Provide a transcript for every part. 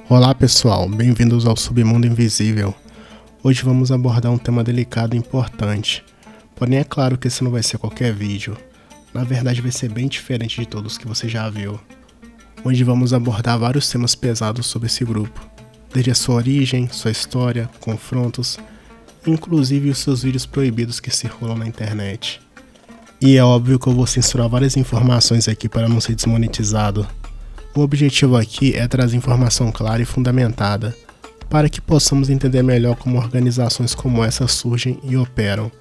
Olá pessoal, bem-vindos ao Submundo Invisível. Hoje vamos abordar um tema delicado e importante. Porém é claro que esse não vai ser qualquer vídeo. Na verdade vai ser bem diferente de todos que você já viu. Hoje vamos abordar vários temas pesados sobre esse grupo. Desde a sua origem, sua história, confrontos, inclusive os seus vídeos proibidos que circulam na internet. E é óbvio que eu vou censurar várias informações aqui para não ser desmonetizado. O objetivo aqui é trazer informação clara e fundamentada, para que possamos entender melhor como organizações como essa surgem e operam,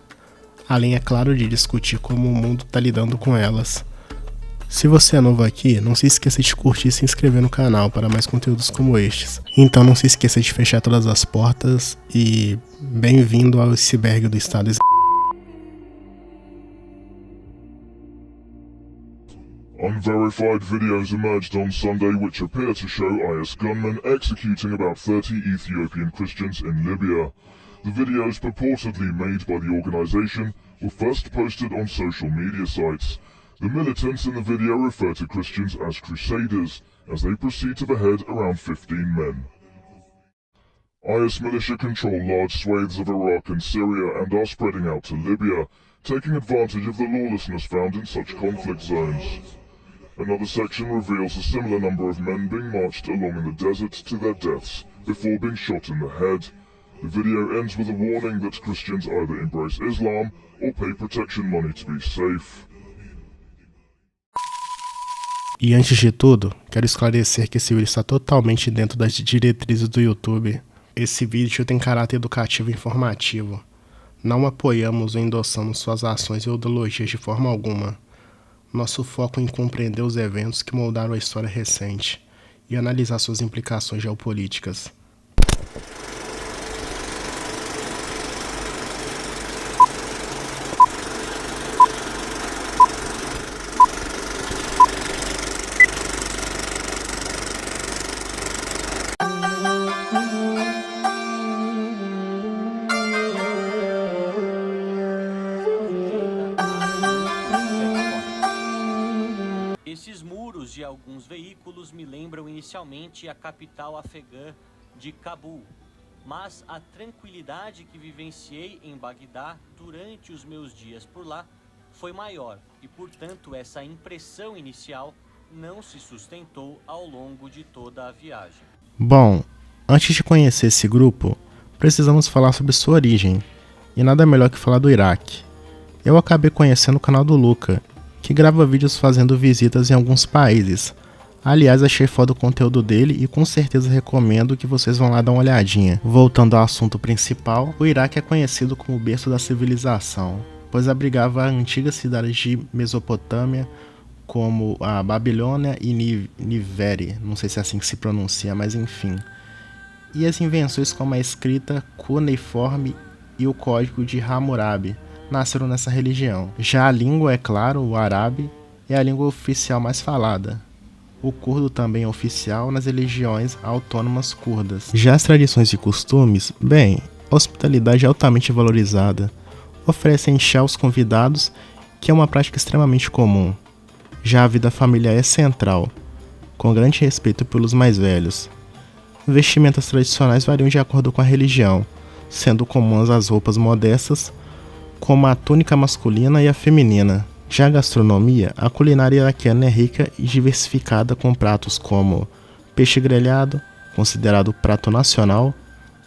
além, é claro, de discutir como o mundo está lidando com elas. Se você é novo aqui, não se esqueça de curtir e se inscrever no canal para mais conteúdos como estes. Então não se esqueça de fechar todas as portas e bem-vindo ao iceberg do estado. Unverified videos emerged on Sunday which appear to show IS gunmen executing about 30 Ethiopian Christians in Libya. The videos purportedly made by the organization were first posted on social media sites. The militants in the video refer to Christians as crusaders, as they proceed to behead around 15 men. IS militia control large swathes of Iraq and Syria and are spreading out to Libya, taking advantage of the lawlessness found in such conflict zones. Another section reveals a similar number of men being marched along in the desert to their deaths before being shot in the head. The video ends with a warning that Christians either embrace Islam or pay protection money to be safe. E antes de tudo, quero esclarecer que esse vídeo está totalmente dentro das diretrizes do YouTube. Esse vídeo tem caráter educativo e informativo. Não apoiamos ou endossamos suas ações ou ideologias de forma alguma. Nosso foco é em compreender os eventos que moldaram a história recente e analisar suas implicações geopolíticas. Esses muros de alguns veículos me lembram inicialmente a capital afegã de Cabul, mas a tranquilidade que vivenciei em Bagdá durante os meus dias por lá foi maior e, portanto, essa impressão inicial não se sustentou ao longo de toda a viagem. Bom, antes de conhecer esse grupo, precisamos falar sobre sua origem, e nada melhor que falar do Iraque. Eu acabei conhecendo o canal do Luca, que grava vídeos fazendo visitas em alguns países. Aliás, achei foda o conteúdo dele e com certeza recomendo que vocês vão lá dar uma olhadinha. Voltando ao assunto principal, o Iraque é conhecido como o berço da civilização, pois abrigava antigas cidades de Mesopotâmia, como a Babilônia e Nivere, não sei se é assim que se pronuncia, mas enfim. E as invenções como a escrita cuneiforme e o código de Hammurabi nasceram nessa religião. Já a língua, é claro, o árabe, é a língua oficial mais falada. O curdo também é oficial nas religiões autônomas curdas. Já as tradições e costumes, bem, a hospitalidade é altamente valorizada. Oferecem chá aos convidados, que é uma prática extremamente comum. Já a vida familiar é central, com grande respeito pelos mais velhos. Vestimentas tradicionais variam de acordo com a religião, sendo comuns as roupas modestas, como a túnica masculina e a feminina. Já a gastronomia, a culinária iraquiana é rica e diversificada com pratos como peixe grelhado, considerado prato nacional,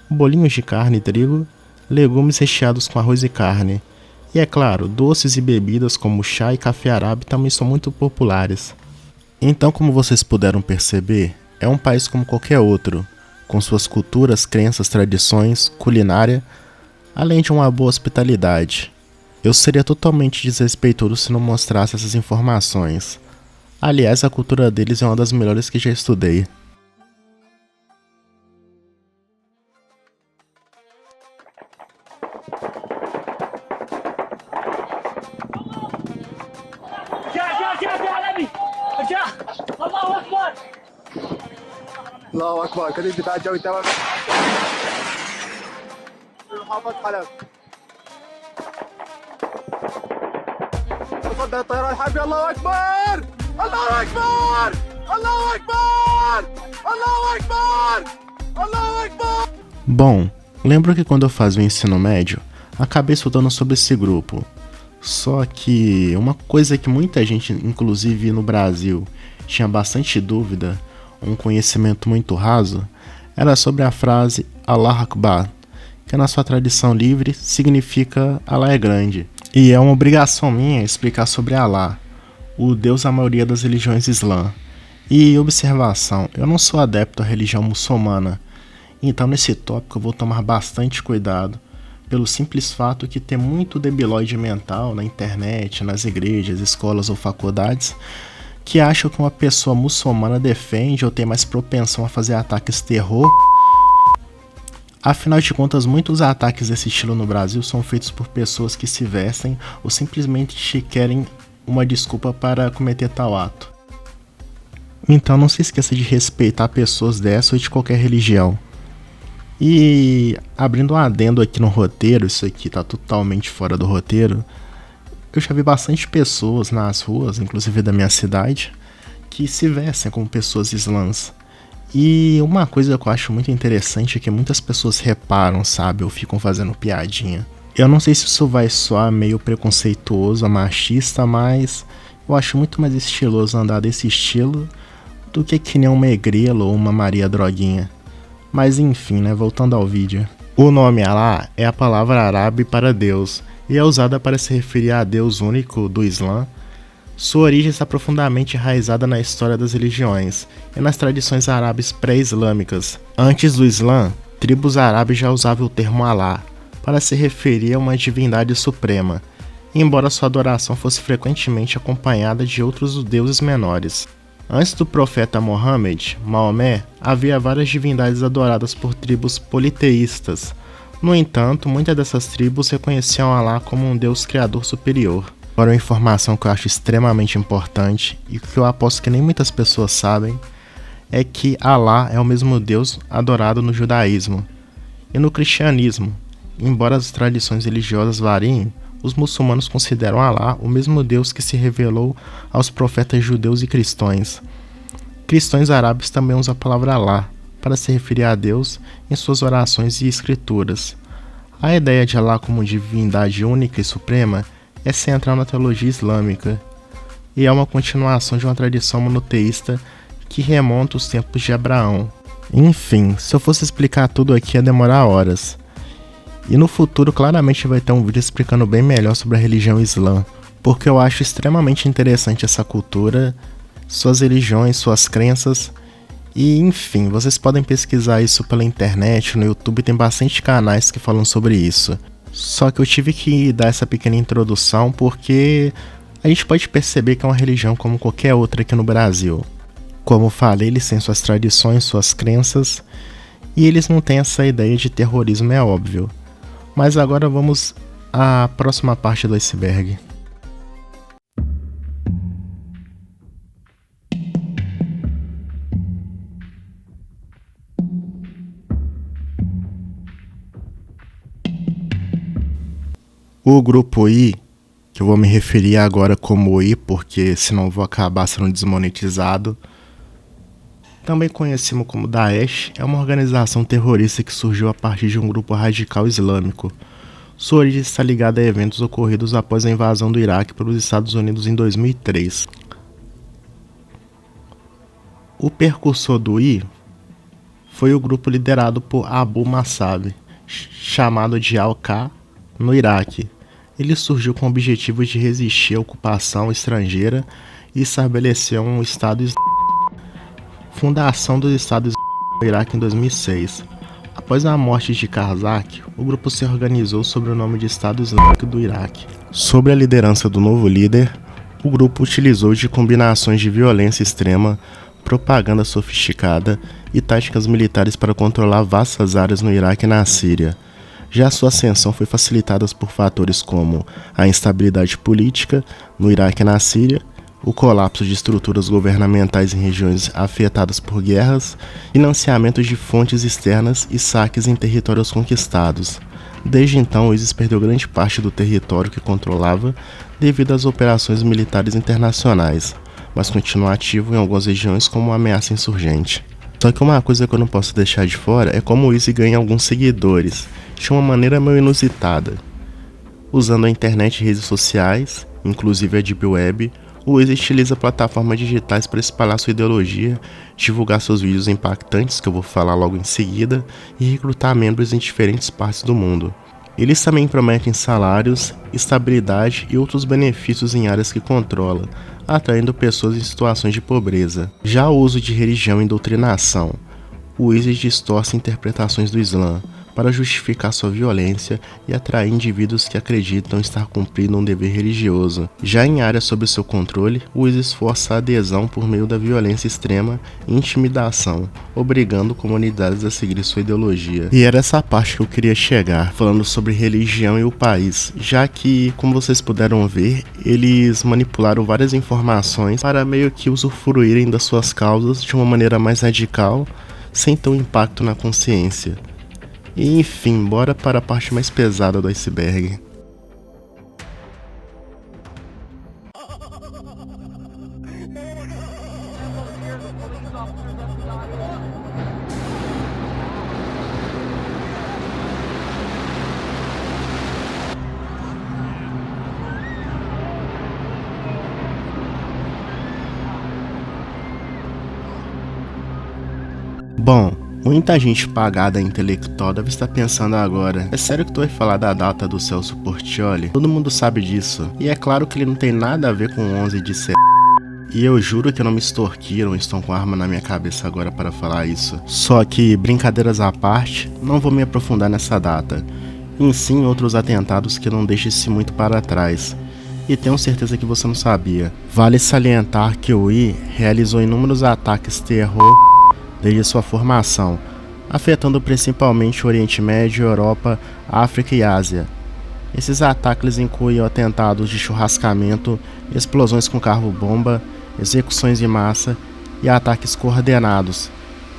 bolinhos de carne e trigo, legumes recheados com arroz e carne. E é claro, doces e bebidas como chá e café árabe também são muito populares. Então, como vocês puderam perceber, é um país como qualquer outro, com suas culturas, crenças, tradições, culinária, além de uma boa hospitalidade. Eu seria totalmente desrespeitoso se não mostrasse essas informações. Aliás, a cultura deles é uma das melhores que já estudei. الله اكبر كريم دفاع الجوي تمام محافظ حلب تصدى الطيران الحربي الله اكبر الله اكبر الله اكبر Bom, lembro que quando eu fazia o ensino médio, acabei estudando sobre esse grupo. Só que uma coisa que muita gente, inclusive no Brasil, tinha bastante dúvida, um conhecimento muito raso, era sobre a frase Allah Akbar, que na sua tradição livre significa Allah é grande. E é uma obrigação minha explicar sobre Allah, o Deus da maioria das religiões islã. E observação, eu não sou adepto à religião muçulmana, então nesse tópico eu vou tomar bastante cuidado, pelo simples fato que tem muito debilóide mental na internet, nas igrejas, escolas ou faculdades, que acham que uma pessoa muçulmana defende ou tem mais propensão a fazer ataques terror. Afinal de contas, muitos ataques desse estilo no Brasil são feitos por pessoas que se vestem ou simplesmente querem uma desculpa para cometer tal ato. Então não se esqueça de respeitar pessoas dessa ou de qualquer religião. E abrindo um adendo aqui no roteiro, isso aqui tá totalmente fora do roteiro, eu já vi bastante pessoas nas ruas, inclusive da minha cidade, que se vestem como pessoas islãs. E uma coisa que eu acho muito interessante é que muitas pessoas reparam, sabe, ou ficam fazendo piadinha. Eu não sei se isso vai soar meio preconceituoso, machista, mas eu acho muito mais estiloso andar desse estilo do que nem uma Egrela ou uma Maria Droguinha. Mas enfim, né, voltando ao vídeo. O nome Allah é a palavra árabe para Deus e é usada para se referir a Deus único do Islã. Sua origem está profundamente enraizada na história das religiões e nas tradições árabes pré-islâmicas. Antes do Islã, tribos árabes já usavam o termo Allah para se referir a uma divindade suprema, embora sua adoração fosse frequentemente acompanhada de outros deuses menores. Antes do profeta Mohammed, Maomé, havia várias divindades adoradas por tribos politeístas. No entanto, muitas dessas tribos reconheciam Allah como um deus criador superior. Agora, uma informação que eu acho extremamente importante e que eu aposto que nem muitas pessoas sabem é que Allah é o mesmo deus adorado no judaísmo e no cristianismo. Embora as tradições religiosas variem, os muçulmanos consideram Allah o mesmo Deus que se revelou aos profetas judeus e cristãos. Cristãos árabes também usam a palavra Allah para se referir a Deus em suas orações e escrituras. A ideia de Allah como divindade única e suprema é central na teologia islâmica e é uma continuação de uma tradição monoteísta que remonta aos tempos de Abraão. Enfim, se eu fosse explicar tudo aqui ia demorar horas. E no futuro claramente vai ter um vídeo explicando bem melhor sobre a religião islã, porque eu acho extremamente interessante essa cultura, suas religiões, suas crenças, e enfim, vocês podem pesquisar isso pela internet, no YouTube tem bastante canais que falam sobre isso. Só que eu tive que dar essa pequena introdução porque a gente pode perceber que é uma religião como qualquer outra aqui no Brasil. Como falei, eles têm suas tradições, suas crenças, e eles não têm essa ideia de terrorismo, é óbvio. Mas agora vamos à próxima parte do iceberg. O grupo I, que eu vou me referir agora como I, porque senão vou acabar sendo desmonetizado, também conhecido como Daesh, é uma organização terrorista que surgiu a partir de um grupo radical islâmico. Sua origem está ligada a eventos ocorridos após a invasão do Iraque pelos Estados Unidos em 2003. O precursor do I foi o grupo liderado por Abu Massab, chamado de Al-Qa, no Iraque. Ele surgiu com o objetivo de resistir à ocupação estrangeira e estabelecer um Estado Islâmico. Fundação do Estado Islâmico do Iraque em 2006. Após a morte de Karzai, o grupo se organizou sob o nome de Estado Islâmico do Iraque. Sob a liderança do novo líder, o grupo utilizou de combinações de violência extrema, propaganda sofisticada e táticas militares para controlar vastas áreas no Iraque e na Síria. Já sua ascensão foi facilitada por fatores como a instabilidade política no Iraque e na Síria, o colapso de estruturas governamentais em regiões afetadas por guerras, financiamento de fontes externas e saques em territórios conquistados. Desde então, o ISIS perdeu grande parte do território que controlava devido às operações militares internacionais, mas continua ativo em algumas regiões como uma ameaça insurgente. Só que uma coisa que eu não posso deixar de fora é como o Easy ganha alguns seguidores, de uma maneira meio inusitada. Usando a internet e redes sociais, inclusive a Deep Web, o Easy utiliza plataformas digitais para espalhar sua ideologia, divulgar seus vídeos impactantes, que eu vou falar logo em seguida, e recrutar membros em diferentes partes do mundo. Eles também prometem salários, estabilidade e outros benefícios em áreas que controla, atraindo pessoas em situações de pobreza. Já o uso de religião e doutrinação. O Easy distorce interpretações do Islã para justificar sua violência e atrair indivíduos que acreditam estar cumprindo um dever religioso. Já em áreas sob seu controle, o Easy esforça a adesão por meio da violência extrema e intimidação, obrigando comunidades a seguir sua ideologia. E era essa parte que eu queria chegar, falando sobre religião e o país, já que, como vocês puderam ver, eles manipularam várias informações para meio que usufruírem das suas causas de uma maneira mais radical, sem ter um impacto na consciência. E enfim, bora para a parte mais pesada do iceberg. Bom, muita gente pagada intelectual deve estar pensando agora, é sério que tu vai falar da data do Celso Portiolli? Todo mundo sabe disso, e é claro que ele não tem nada a ver com 11 de setembro. E eu juro que não me extorquiram, estão com arma na minha cabeça agora para falar isso. Só que, brincadeiras à parte, não vou me aprofundar nessa data. Em sim outros atentados que não deixem-se muito para trás. E tenho certeza que você não sabia. Vale salientar que o I realizou inúmeros ataques terror desde sua formação, afetando principalmente o Oriente Médio, Europa, África e Ásia. Esses ataques incluem atentados de churrascamento, explosões com carro-bomba, execuções em massa e ataques coordenados,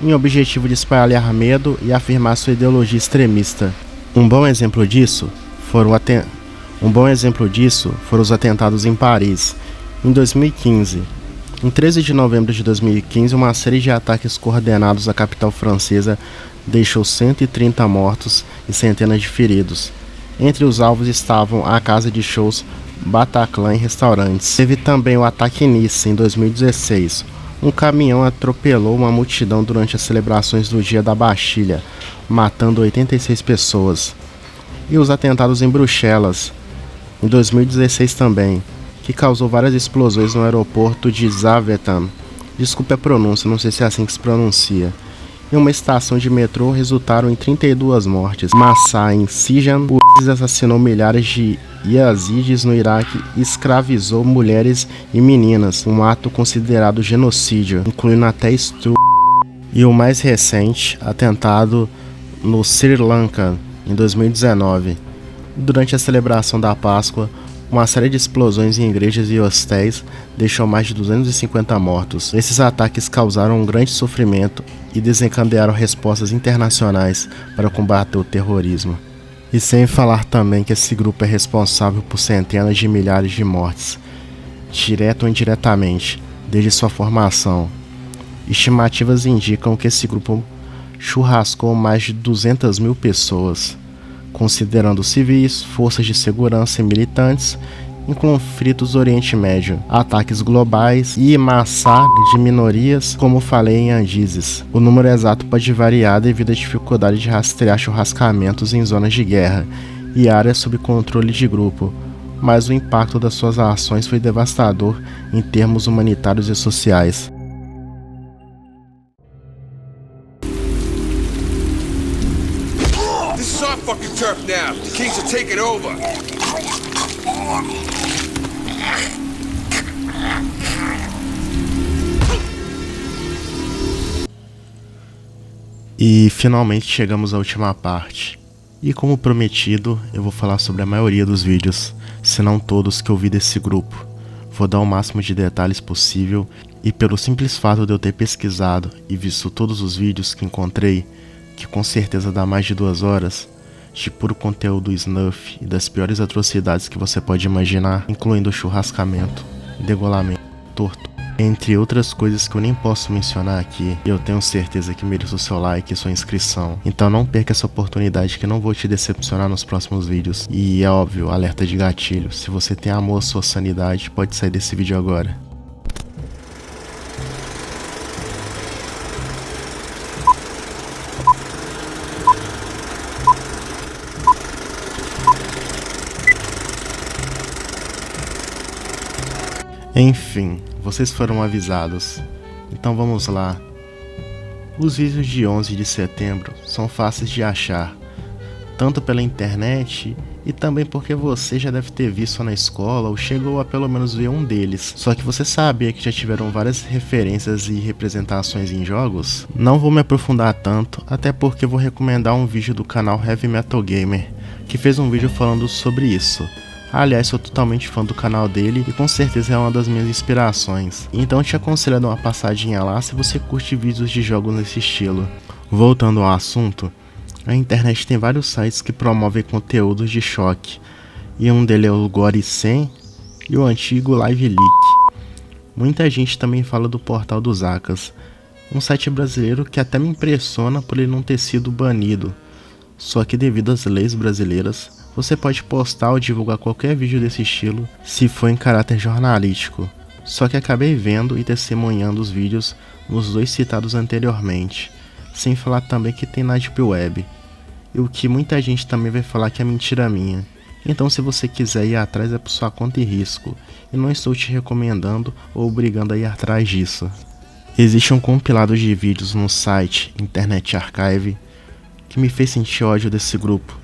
em objetivo de espalhar medo e afirmar sua ideologia extremista. Um bom exemplo disso foram os atentados em Paris, em 2015. Em 13 de novembro de 2015, uma série de ataques coordenados à capital francesa deixou 130 mortos e centenas de feridos. Entre os alvos estavam a casa de shows Bataclan e restaurantes. Teve também o ataque em Nice, em 2016. Um caminhão atropelou uma multidão durante as celebrações do Dia da Bastilha, matando 86 pessoas. E os atentados em Bruxelas, em 2016 também, que causou várias explosões no aeroporto de Zaventem. Desculpe a pronúncia, não sei se é assim que se pronuncia. Em uma estação de metrô resultaram em 32 mortes. Massa em Sijan, o ISIS assassinou milhares de Yazidis no Iraque e escravizou mulheres e meninas, um ato considerado genocídio, incluindo até estupro. E o mais recente, atentado no Sri Lanka, em 2019. Durante a celebração da Páscoa, uma série de explosões em igrejas e hostéis deixou mais de 250 mortos. Esses ataques causaram um grande sofrimento e desencadearam respostas internacionais para combater o terrorismo. E sem falar também que esse grupo é responsável por centenas de milhares de mortes, direto ou indiretamente, desde sua formação. Estimativas indicam que esse grupo churrascou mais de 200 mil pessoas, considerando civis, forças de segurança e militantes, em conflitos do Oriente Médio, ataques globais e massacre de minorias, como falei em Andizes. O número exato pode variar devido à dificuldade de rastrear churrascamentos em zonas de guerra e áreas sob controle de grupo, mas o impacto das suas ações foi devastador em termos humanitários e sociais. This is our fucking turf now. The Kings are taking over. E finalmente chegamos à última parte. E como prometido, eu vou falar sobre a maioria dos vídeos, se não todos, que eu vi desse grupo. Vou dar o máximo de detalhes possível, e pelo simples fato de eu ter pesquisado e visto todos os vídeos que encontrei, que com certeza dá mais de 2 horas, de puro conteúdo snuff e das piores atrocidades que você pode imaginar, incluindo churrascamento, degolamento, tortura, entre outras coisas que eu nem posso mencionar aqui. Eu tenho certeza que mereço o seu like e sua inscrição. Então não perca essa oportunidade, que não vou te decepcionar nos próximos vídeos. E é óbvio, alerta de gatilho. Se você tem amor à sua sanidade, pode sair desse vídeo agora. Enfim, vocês foram avisados. Então vamos lá. Os vídeos de 11 de setembro são fáceis de achar, tanto pela internet e também porque você já deve ter visto na escola ou chegou a pelo menos ver um deles. Só que você sabia que já tiveram várias referências e representações em jogos? Não vou me aprofundar tanto, até porque vou recomendar um vídeo do canal Heavy Metal Gamer, que fez um vídeo falando sobre isso. Aliás, sou totalmente fã do canal dele e com certeza é uma das minhas inspirações. Então te aconselho a dar uma passadinha lá se você curte vídeos de jogos nesse estilo. Voltando ao assunto, a internet tem vários sites que promovem conteúdos de choque. E um deles é o Gore 100 e o antigo Live Leak. Muita gente também fala do Portal dos Hackers, um site brasileiro que até me impressiona por ele não ter sido banido. Só que devido às leis brasileiras, você pode postar ou divulgar qualquer vídeo desse estilo se for em caráter jornalístico. Só que acabei vendo e testemunhando os vídeos nos dois citados anteriormente, sem falar também que tem na Deep Web, e o que muita gente também vai falar que é mentira minha. Então se você quiser ir atrás é por sua conta e risco, e não estou te recomendando ou obrigando a ir atrás disso. Existe um compilado de vídeos no site Internet Archive que me fez sentir ódio desse grupo,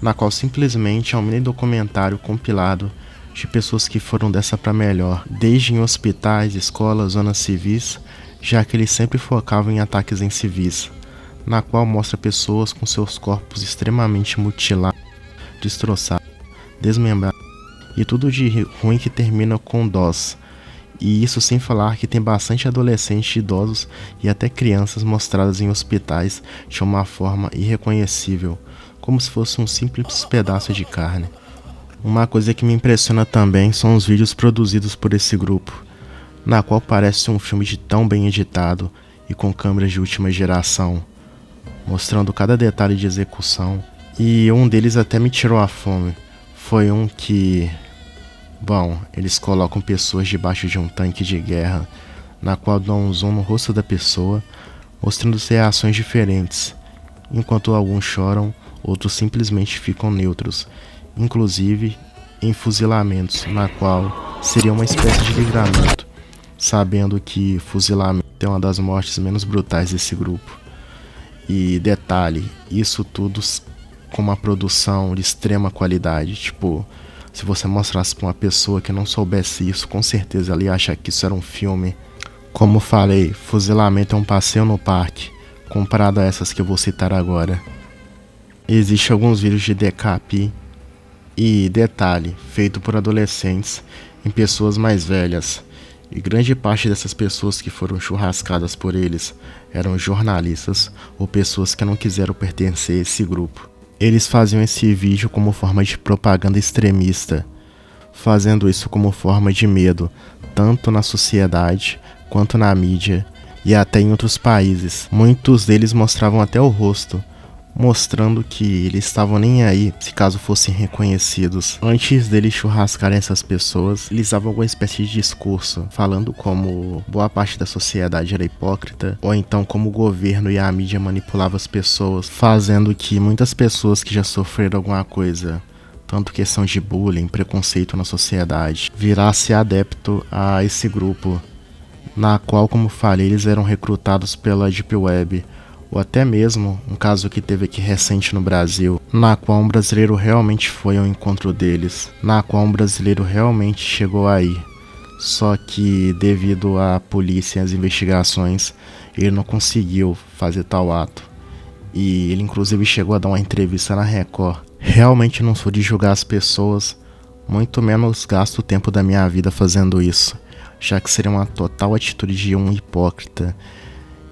na qual simplesmente é um mini documentário compilado de pessoas que foram dessa pra melhor, desde em hospitais, escolas, zonas civis, já que eles sempre focavam em ataques em civis, na qual mostra pessoas com seus corpos extremamente mutilados, destroçados, desmembrados, e tudo de ruim que termina com dós. E isso sem falar que tem bastante adolescentes, idosos e até crianças mostradas em hospitais de uma forma irreconhecível, como se fosse um simples pedaço de carne. Uma coisa que me impressiona também são os vídeos produzidos por esse grupo, na qual parece um filme de tão bem editado e com câmeras de última geração, mostrando cada detalhe de execução. E um deles até me tirou a fome. Foi um que, bom, eles colocam pessoas debaixo de um tanque de guerra, na qual dão um zoom no rosto da pessoa, mostrando reações diferentes. Enquanto alguns choram, outros simplesmente ficam neutros, inclusive em fuzilamentos, na qual seria uma espécie de livramento, sabendo que fuzilamento é uma das mortes menos brutais desse grupo. E detalhe, isso tudo com uma produção de extrema qualidade. Tipo, se você mostrasse pra uma pessoa que não soubesse isso, com certeza ela ia achar que isso era um filme. Como falei, fuzilamento é um passeio no parque, comparado a essas que eu vou citar agora. Existem alguns vídeos de decap e, detalhe, feito por adolescentes em pessoas mais velhas, e grande parte dessas pessoas que foram churrascadas por eles eram jornalistas ou pessoas que não quiseram pertencer a esse grupo. Eles faziam esse vídeo como forma de propaganda extremista, fazendo isso como forma de medo, tanto na sociedade quanto na mídia e até em outros países. Muitos deles mostravam até o rosto, mostrando que eles estavam nem aí se caso fossem reconhecidos. Antes deles churrascarem essas pessoas, eles davam alguma espécie de discurso, falando como boa parte da sociedade era hipócrita, ou então como o governo e a mídia manipulavam as pessoas, fazendo que muitas pessoas que já sofreram alguma coisa, tanto questão de bullying, preconceito na sociedade, virasse adepto a esse grupo, na qual, como falei, eles eram recrutados pela Deep Web, ou até mesmo um caso que teve aqui recente no Brasil, na qual um brasileiro realmente foi ao encontro deles, na qual um brasileiro realmente chegou aí, só que devido à polícia e às investigações, ele não conseguiu fazer tal ato, e ele inclusive chegou a dar uma entrevista na Record. Realmente não sou de julgar as pessoas, muito menos gasto o tempo da minha vida fazendo isso, já que seria uma total atitude de um hipócrita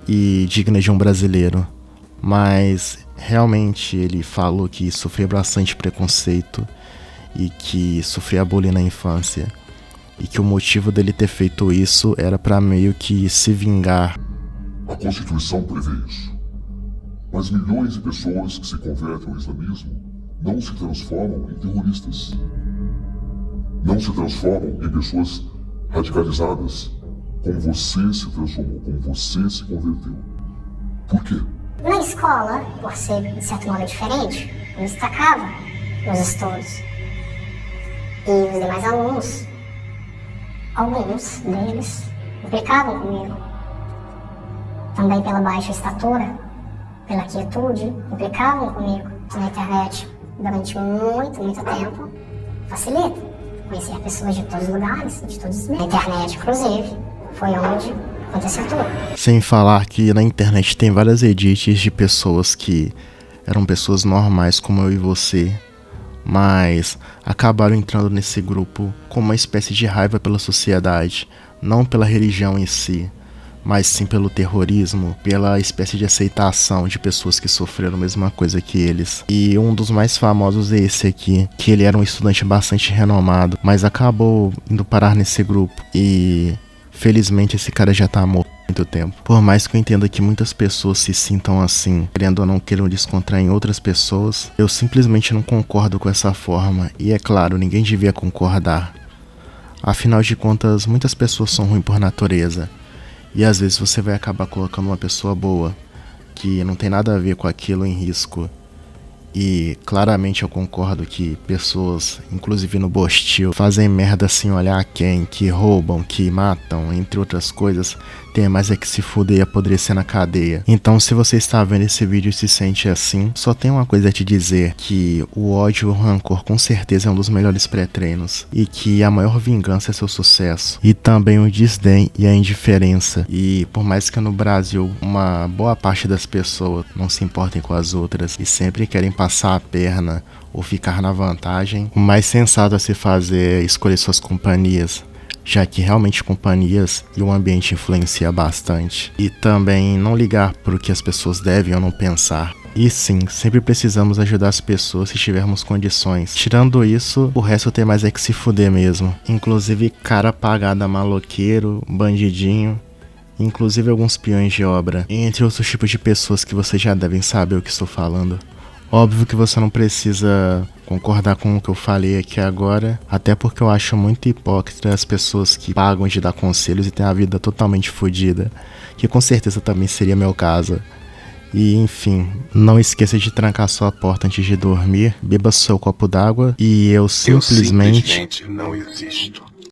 e digna de um brasileiro. Mas realmente ele falou que sofreu bastante preconceito e que sofria bullying na infância. e que o motivo dele ter feito isso era pra meio que se vingar. A Constituição prevê isso. Mas milhões de pessoas que se convertem ao islamismo não se transformam em terroristas. Não se transformam em pessoas radicalizadas, como você se transformou, como você se converteu. Por quê? Na escola, por ser de certo modo diferente, eu destacava nos estudos. E os demais alunos, alguns deles, implicavam comigo. Também pela baixa estatura, pela quietude, implicavam comigo. Na internet, durante muito tempo, facilita conhecer pessoas de todos os lugares, de todos os meios. Na internet, inclusive, foi onde aconteceu tudo. Sem falar que na internet tem várias edits de pessoas que eram pessoas normais como eu e você, mas acabaram entrando nesse grupo com uma espécie de raiva pela sociedade, não pela religião em si, mas sim pelo terrorismo, pela espécie de aceitação de pessoas que sofreram a mesma coisa que eles. E um dos mais famosos é esse aqui, que ele era um estudante bastante renomado, mas acabou indo parar nesse grupo. E felizmente esse cara já tá morto há muito tempo. Por mais que eu entenda que muitas pessoas se sintam assim, querendo ou não queiram descontrair em outras pessoas, eu simplesmente não concordo com essa forma. E é claro, ninguém devia concordar. Afinal de contas, muitas pessoas são ruins por natureza. E às vezes você vai acabar colocando uma pessoa boa, que não tem nada a ver com aquilo, em risco. E claramente eu concordo que pessoas, inclusive no Bostil, fazem merda sem olhar a quem, que roubam, que matam, entre outras coisas, tem mais é que se fuder e apodrecer na cadeia. Então se você está vendo esse vídeo e se sente assim, só tem uma coisa a te dizer, que o ódio e o rancor com certeza é um dos melhores pré-treinos, e que a maior vingança é seu sucesso, e também o desdém e a indiferença. E por mais que no Brasil uma boa parte das pessoas não se importem com as outras e sempre querem passar a perna ou ficar na vantagem, o mais sensato a se fazer é escolher suas companhias, já que realmente companhias e o ambiente influencia bastante. E também não ligar para o que as pessoas devem ou não pensar. E sim, sempre precisamos ajudar as pessoas se tivermos condições. Tirando isso, o resto tem mais é que se fuder mesmo. Inclusive cara pagada, maloqueiro, bandidinho, inclusive alguns peões de obra, entre outros tipos de pessoas que vocês já devem saber o que estou falando. Óbvio que você não precisa concordar com o que eu falei aqui agora, até porque eu acho muito hipócrita as pessoas que pagam de dar conselhos e têm a vida totalmente fodida, que com certeza também seria meu caso. E enfim, não esqueça de trancar sua porta antes de dormir, beba seu copo d'água e eu simplesmente não existo.